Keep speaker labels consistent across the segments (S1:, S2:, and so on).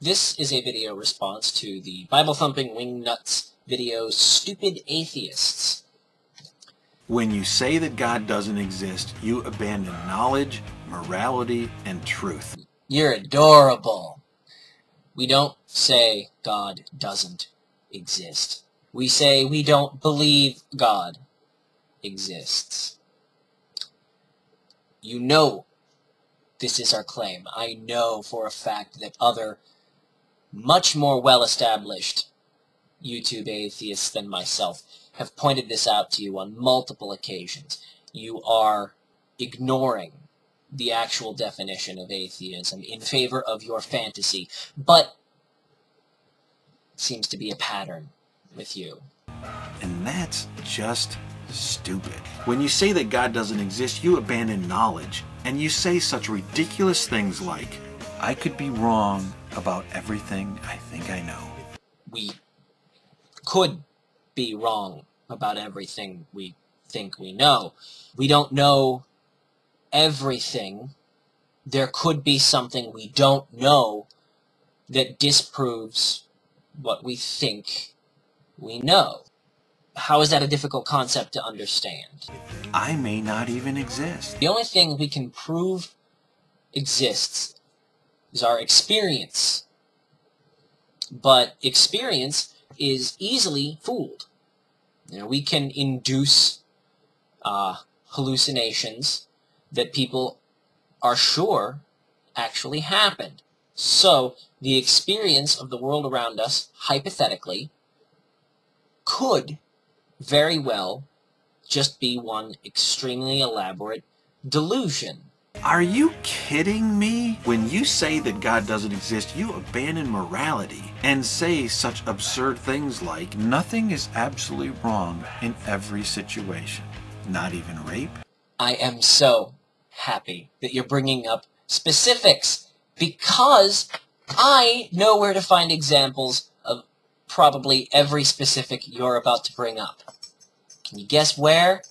S1: This is a video response to the Biblethumpingwingnut's video, Stupid Atheists.
S2: When you say that God doesn't exist, you abandon knowledge, morality, and truth.
S1: You're adorable. We don't say God doesn't exist. We say we don't believe God exists. You know this is our claim. I know for a fact that other, much more well-established YouTube atheists than myself have pointed this out to you on multiple occasions. You are ignoring the actual definition of atheism in favor of your fantasy, but it seems to be a pattern with you.
S2: And that's just stupid. When you say that God doesn't exist, you abandon knowledge, and you say such ridiculous things like, I could be wrong about everything I think I know.
S1: We could be wrong about everything we think we know. We don't know everything. There could be something we don't know that disproves what we think we know. How is that a difficult concept to understand?
S2: I may not even exist.
S1: The only thing we can prove exists is our experience. But experience is easily fooled. You know, we can induce hallucinations that people are sure actually happened. So, the experience of the world around us, hypothetically, could very well just be one extremely elaborate delusion.
S2: Are you kidding me? When you say that God doesn't exist, you abandon morality and say such absurd things like, nothing is absolutely wrong in every situation, not even rape.
S1: I am so happy that you're bringing up specifics, because I know where to find examples of probably every specific you're about to bring up. Can you guess where?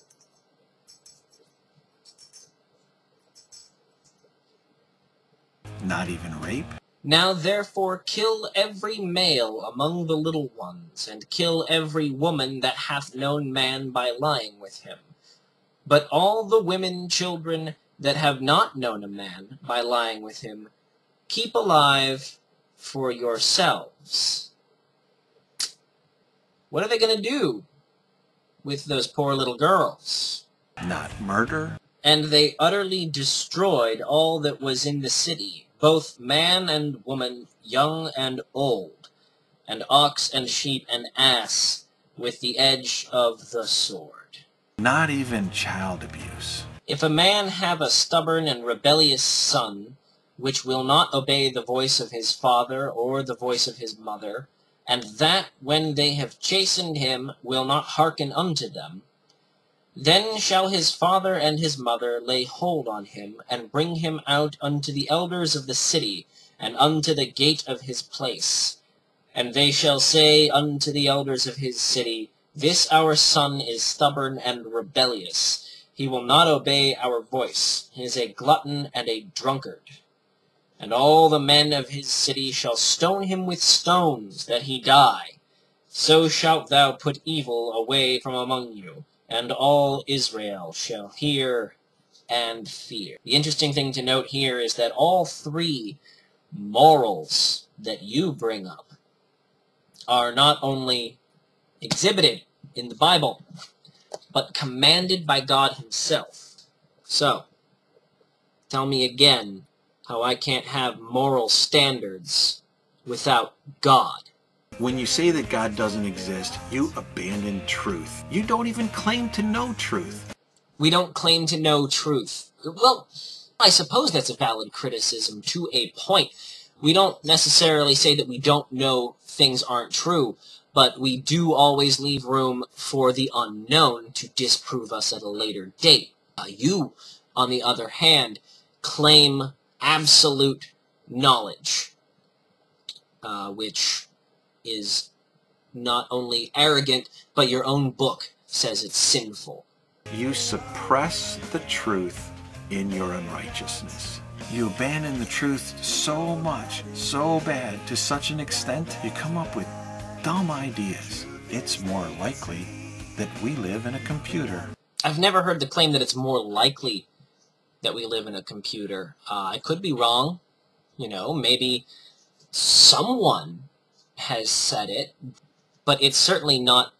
S2: Not even rape?
S1: Now therefore kill every male among the little ones, and kill every woman that hath known man by lying with him. But all the women, children, that have not known a man by lying with him, keep alive for yourselves. What are they going to do with those poor little girls?
S2: Not murder?
S1: And they utterly destroyed all that was in the city, both man and woman, young and old, and ox and sheep and ass, with the edge of the sword.
S2: Not even child abuse.
S1: If a man have a stubborn and rebellious son, which will not obey the voice of his father or the voice of his mother, and that, when they have chastened him, will not hearken unto them, then shall his father and his mother lay hold on him, and bring him out unto the elders of the city, and unto the gate of his place. And they shall say unto the elders of his city, This our son is stubborn and rebellious. He will not obey our voice. He is a glutton and a drunkard. And all the men of his city shall stone him with stones, that he die. So shalt thou put evil away from among you, and all Israel shall hear and fear. The interesting thing to note here is that all three morals that you bring up are not only exhibited in the Bible, but commanded by God himself. So, tell me again how I can't have moral standards without God.
S2: When you say that God doesn't exist, you abandon truth. You don't even claim to know truth.
S1: We don't claim to know truth. Well, I suppose that's a valid criticism to a point. We don't necessarily say that we don't know things aren't true, but we do always leave room for the unknown to disprove us at a later date. You, on the other hand, claim absolute knowledge, which is not only arrogant, but your own book says it's sinful.
S2: You suppress the truth in your unrighteousness. You abandon the truth so much, so bad, to such an extent, you come up with dumb ideas. It's more likely that we live in a computer.
S1: I've never heard the claim that it's more likely that we live in a computer. I could be wrong. You know, maybe someone has said it, but it's certainly not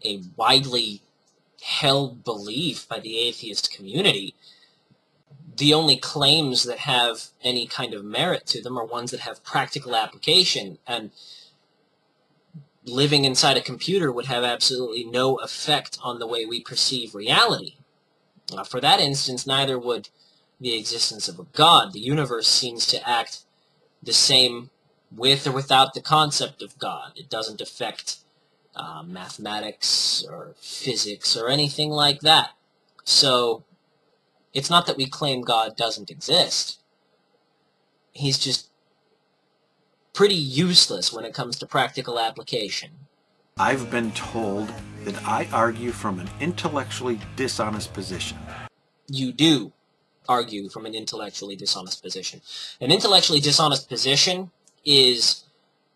S1: a widely held belief by the atheist community. The only claims that have any kind of merit to them are ones that have practical application, and living inside a computer would have absolutely no effect on the way we perceive reality. For that instance, neither would the existence of a God. The universe seems to act the same with or without the concept of God. It doesn't affect mathematics or physics or anything like that. So it's not that we claim God doesn't exist. He's just pretty useless when it comes to practical application.
S2: I've been told that I argue from an intellectually dishonest position.
S1: You do argue from an intellectually dishonest position. An intellectually dishonest position is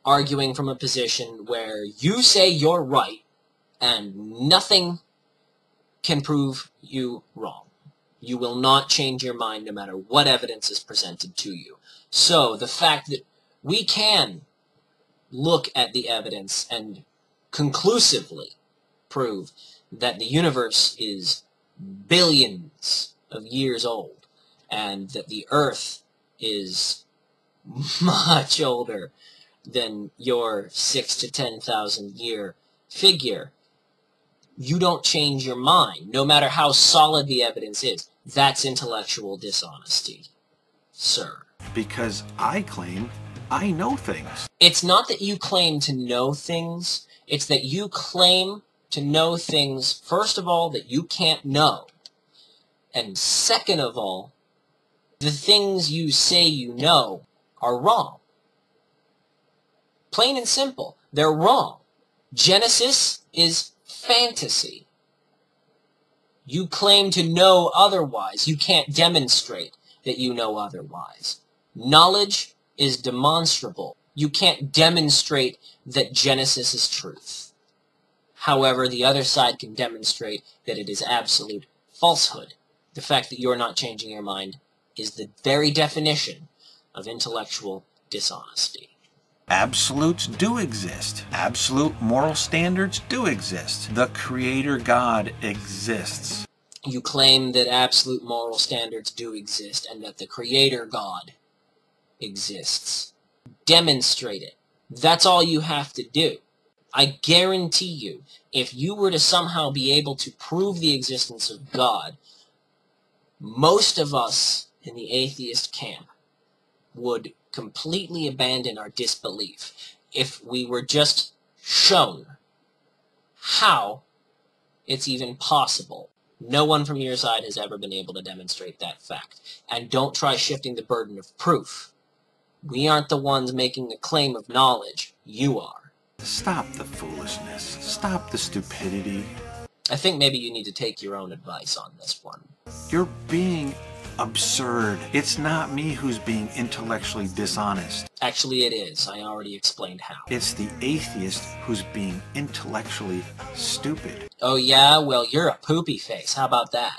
S1: arguing from a position where you say you're right and nothing can prove you wrong. You will not change your mind no matter what evidence is presented to you. So the fact that we can look at the evidence and conclusively prove that the universe is billions of years old and that the Earth is much older than your 6,000 to 10,000 year figure, you don't change your mind, no matter how solid the evidence is. That's intellectual dishonesty, sir.
S2: Because I claim I know things.
S1: It's not that you claim to know things, it's that you claim to know things, first of all, that you can't know. And second of all, the things you say you know are wrong. Plain and simple, they're wrong. Genesis is fantasy. You claim to know otherwise. You can't demonstrate that you know otherwise. Knowledge is demonstrable. You can't demonstrate that Genesis is truth. However, the other side can demonstrate that it is absolute falsehood. The fact that you're not changing your mind is the very definition of intellectual dishonesty.
S2: Absolutes do exist. Absolute moral standards do exist. The Creator God exists.
S1: You claim that absolute moral standards do exist and that the Creator God exists. Demonstrate it. That's all you have to do. I guarantee you, if you were to somehow be able to prove the existence of God, most of us in the atheist camp would completely abandon our disbelief if we were just shown how it's even possible. No one from your side has ever been able to demonstrate that fact. And don't try shifting the burden of proof. We aren't the ones making the claim of knowledge. You are.
S2: Stop the foolishness. Stop the stupidity.
S1: I think maybe you need to take your own advice on this one.
S2: You're being absurd. It's not me who's being intellectually dishonest.
S1: Actually, it is. I already explained how.
S2: It's the atheist who's being intellectually stupid.
S1: Oh yeah? Well, you're a poopy face. How about that?